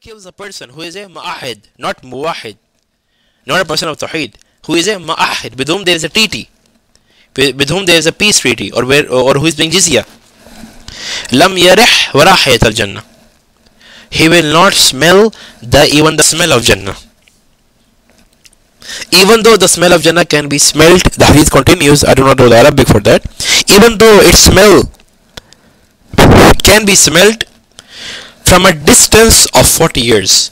kills a person who is a mu'ahid, not muwahid, not a person of tawheed, who is a mu'ahid, with whom there is a treaty, with whom there is a peace treaty, or who is paying jizya, lam yarih wa rahiyat al jannah, he will not smell even the smell of Jannah. Even though the smell of Jannah can be smelled, the hadith continues, I do not know the Arabic for that, even though its smell can be smelled from a distance of 40 years.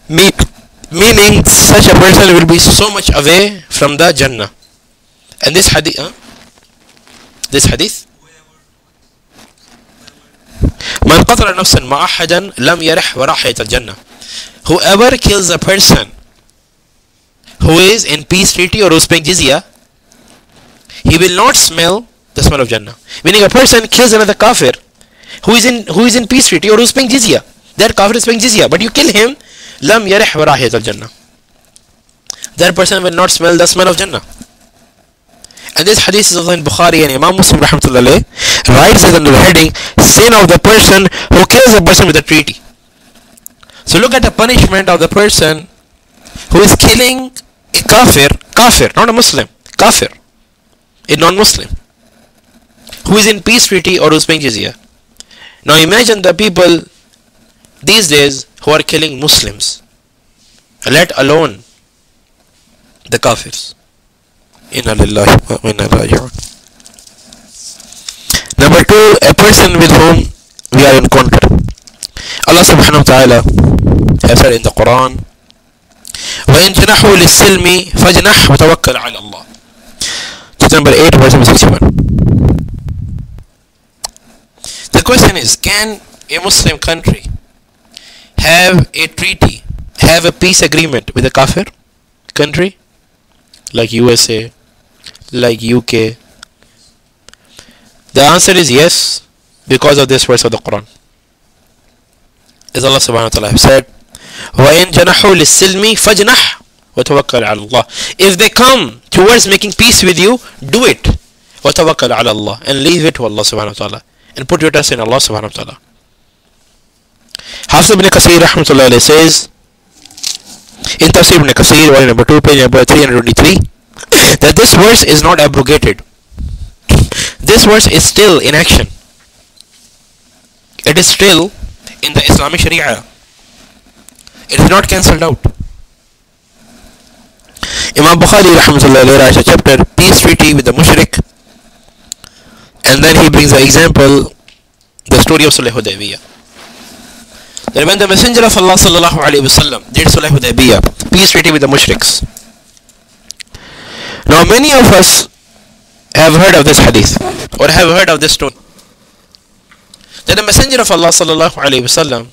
Meaning such a person will be so much away from the Jannah. And this hadith, Man qatala nafsan ma'ahadan lam yarih wa rahiyat al-jannah. Whoever kills a person who is in peace treaty or who is paying jizya, he will not smell the smell of Jannah. Meaning a person kills another kafir who is in peace treaty or who is paying jizya. That kafir is paying jizya, but you kill him, lam yarih wa rahiyat al-jannah. That person will not smell the smell of Jannah. And this hadith is also in Bukhari, and Imam Muslim rahmatullah alayh writes it under the heading, sin of the person who kills a person with a treaty. So look at the punishment of the person who is killing a kafir, not a Muslim, kafir, a non-Muslim, who is in peace treaty or who is paying jizya. Now imagine the people these days who are killing Muslims, let alone the kafirs. Inna lillahi wa inna ilaihi raji'un. Number two, a person with whom we are in conflict. Allah subhanahu wa ta'ala has said in the Quran, وَإِن جَنَحُوا لِلسِّلْمِ فَجْنَحْ وَتَوَكَّلْ عَلَى اللَّهِ. Chapter number 8, verse number 61. The question is, can a Muslim country have a treaty, have a peace agreement with a kafir country like USA, like UK? The answer is yes, because of this verse of the Quran. As Allah subhanahu wa ta'ala has said, وَإِن جَنَحُوا لِلسِّلْمِ فَجْنَحْ وَتَوَكَّلْ عَلَى اللَّهِ. If they come towards making peace with you, do it. وَتَوَكَّلْ عَلَى اللَّهِ. And leave it to Allah subhanahu wa ta'ala. And put your trust in Allah subhanahu wa ta'ala. Hafiz ibn Kathir rahmatullah alayhi says, in Tafsir ibn Kathir, volume number 2, page number 323, that this verse is not abrogated. This verse is still in action. It is still in the Islamic Sharia. It is not cancelled out. Imam Bukhari rahmatullah alayhi writes a chapter, peace treaty with the mushrik, and then he brings the example, the story of Sulh Hudaybiyah. That when the Messenger of Allah sallallahu alayhi wasallam did Sulh Hudaybiyah, peace treaty with the mushriks. Now many of us have heard of this hadith, or have heard of this story, that the Messenger of Allah sallallahu alayhi wasallam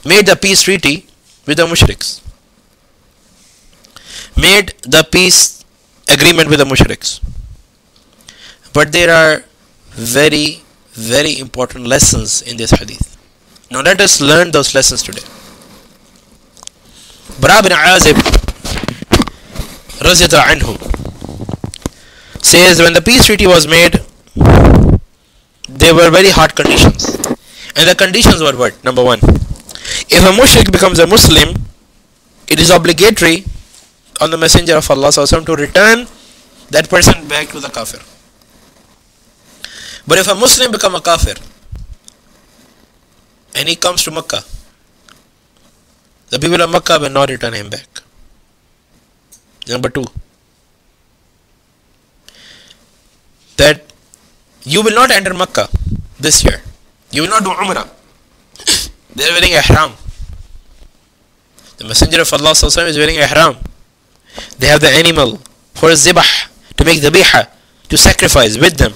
made the peace treaty with the mushriks, made the peace agreement with the mushriks. But there are very, very important lessons in this hadith. Now let us learn those lessons today. Bara bin Azib radiyallahu anhu says, when the peace treaty was made, there were very hard conditions. And the conditions were what? Number one, if a mushrik becomes a Muslim, it is obligatory on the Messenger of Allah to return that person back to the kafir. But if a Muslim becomes a kafir and he comes to Makkah, the people of Makkah will not return him back. Number two, that you will not enter Makkah this year. You will not do Umrah. They are wearing ihram. The Messenger of Allah is wearing ihram. They have the animal for zibah, to make dhabiha, to sacrifice with them.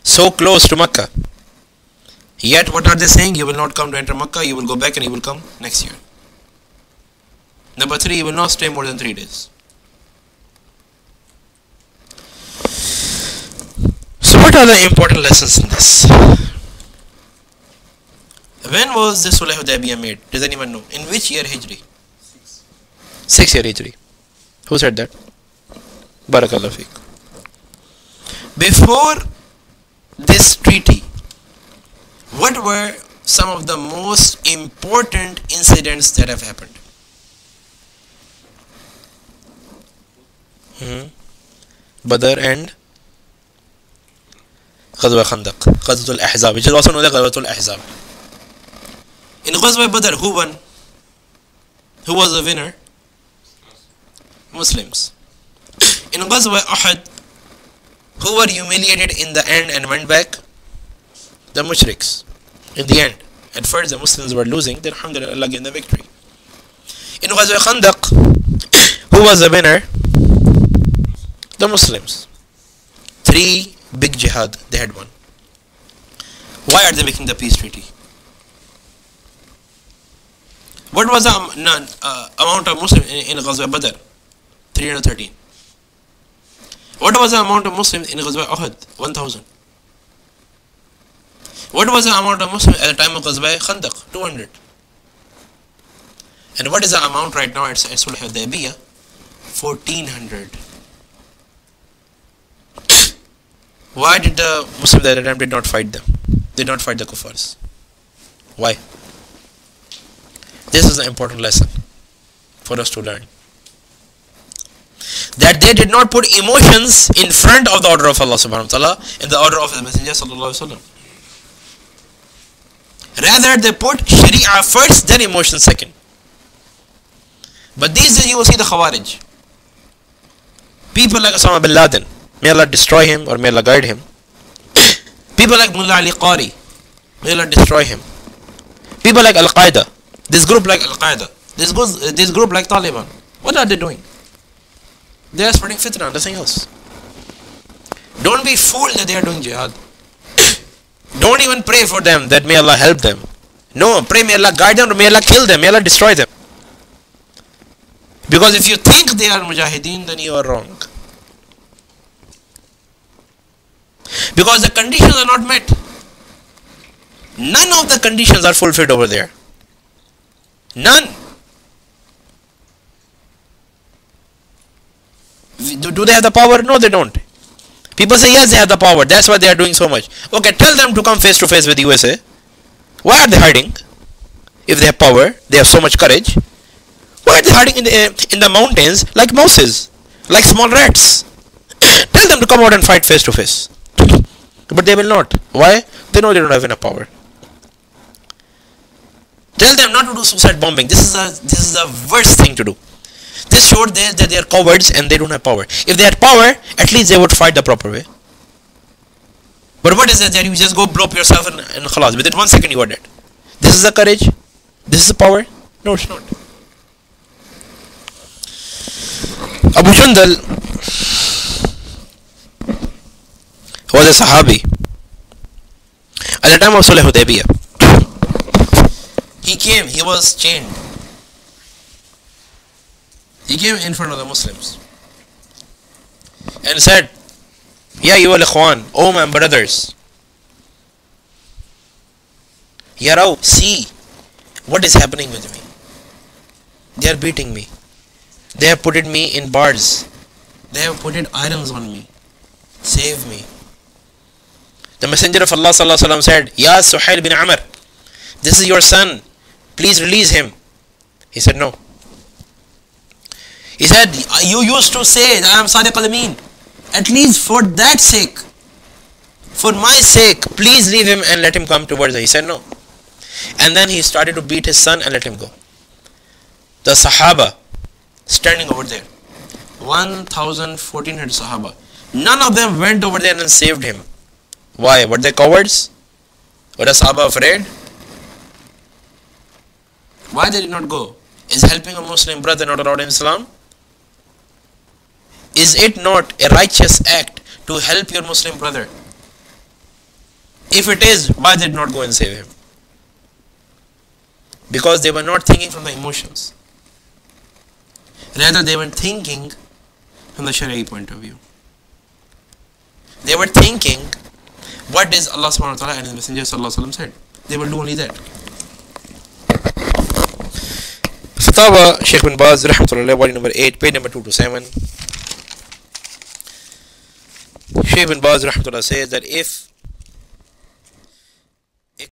So close to Makkah. Yet what are they saying? You will not come to enter Makkah, you will go back and you will come next year. Number three, you will not stay more than 3 days. So what are the important lessons in this? When was the Sulh Hudaybiyah made? Does anyone know? In which year Hijri? 6 year Hijri. Who said that? Barakallahu feek. Before this treaty, what were some of the most important incidents that have happened. Badr and Ghazwa Khandaq, Ghazwatul Ahzab, which is also known as Ghazwatul Ahzab. In Ghazwa Badr, who won? Who was the winner? Muslims. In Ghazwa Uhud, who were humiliated in the end and went back? The Mushriks. In the end, at first the Muslims were losing, then alhamdulillah Allah gave the victory. In Ghazwa Khandaq, who was the winner? The Muslims. 3 big jihad they had won. Why are they making the peace treaty? What was the amount of Muslims in Ghazwa Badr? 313. What was the amount of Muslims in Ghazwa Uhud? 1000. What was the amount of Muslims at the time of Ghazwa Khandaq? 200. And what is the amount right now at Sulh Hudaybiyah? 1400. Why did the Muslims at that time did not fight them? Did not fight the kuffars? Why? This is an important lesson for us to learn. That they did not put emotions in front of the order of Allah subhanahu wa ta'ala and the order of the Messenger sallallahu alaihi wasallam. Rather, they put Sharia first, then emotion second. But these days you will see the Khawarij. People like Osama bin Laden, may Allah destroy him or may Allah guide him. People like Mullah Ali Qari, may Allah destroy him. People like Al-Qaeda, this group like Al-Qaeda, this group like Taliban. What are they doing? They are spreading fitna, nothing else. Don't be fooled that they are doing jihad. Don't even pray for them that may Allah help them. No, pray may Allah guide them or may Allah kill them, may Allah destroy them. Because if you think they are mujahideen, then you are wrong. Because the conditions are not met. None of the conditions are fulfilled over there. None. Do they have the power? No, they don't. People say yes, they have the power. That's why they are doing so much. Okay, tell them to come face to face with USA. Why are they hiding? If they have power, they have so much courage. Why are they hiding in the mountains like mouses, like small rats? Tell them to come out and fight face to face. But they will not. Why? They know they don't have enough power. Tell them not to do suicide bombing. This is the worst thing to do. This showed that they are cowards and they don't have power. If they had power, at least they would fight the proper way. But what is it that you just go blow up yourself and khalas? Within 1 second you are dead. This is the courage? This is the power? No, it's not. Abu Jandal was a Sahabi. At the time of Sulh Hudaybiyah, he came, he was chained. He came in front of the Muslims and said, Ya ayyuhal ikhwan, oh my brothers, Yarau, see what is happening with me. They are beating me. They have put me in bars. They have put irons on me. Save me. The Messenger of Allah sallallahu alaihi wasallam said, Ya Suhail bin Amr, this is your son. Please release him. He said, no. He said, you used to say that I am Sadiq al-Ameen. At least for that sake, for my sake, please leave him and let him come towards us. He said, no. And then he started to beat his son and let him go. The Sahaba standing over there, 1,400 Sahaba, none of them went over there and saved him. Why? Were they cowards? Were the Sahaba afraid? Why they did not go? Is helping a Muslim brother not allowed in Islam? Is it not a righteous act to help your Muslim brother? If it is, why did not go and save him? Because they were not thinking from the emotions. Rather, they were thinking from the Sharia point of view. They were thinking, what is Allah subhanahu wa ta'ala and His Messenger sallallahu alaihi wasallam said? They will do only that. Fatawa Sheikh bin Baz rahmatullah, volume number 8, page number 227. Sheikh bin Baz rahmatullah says that if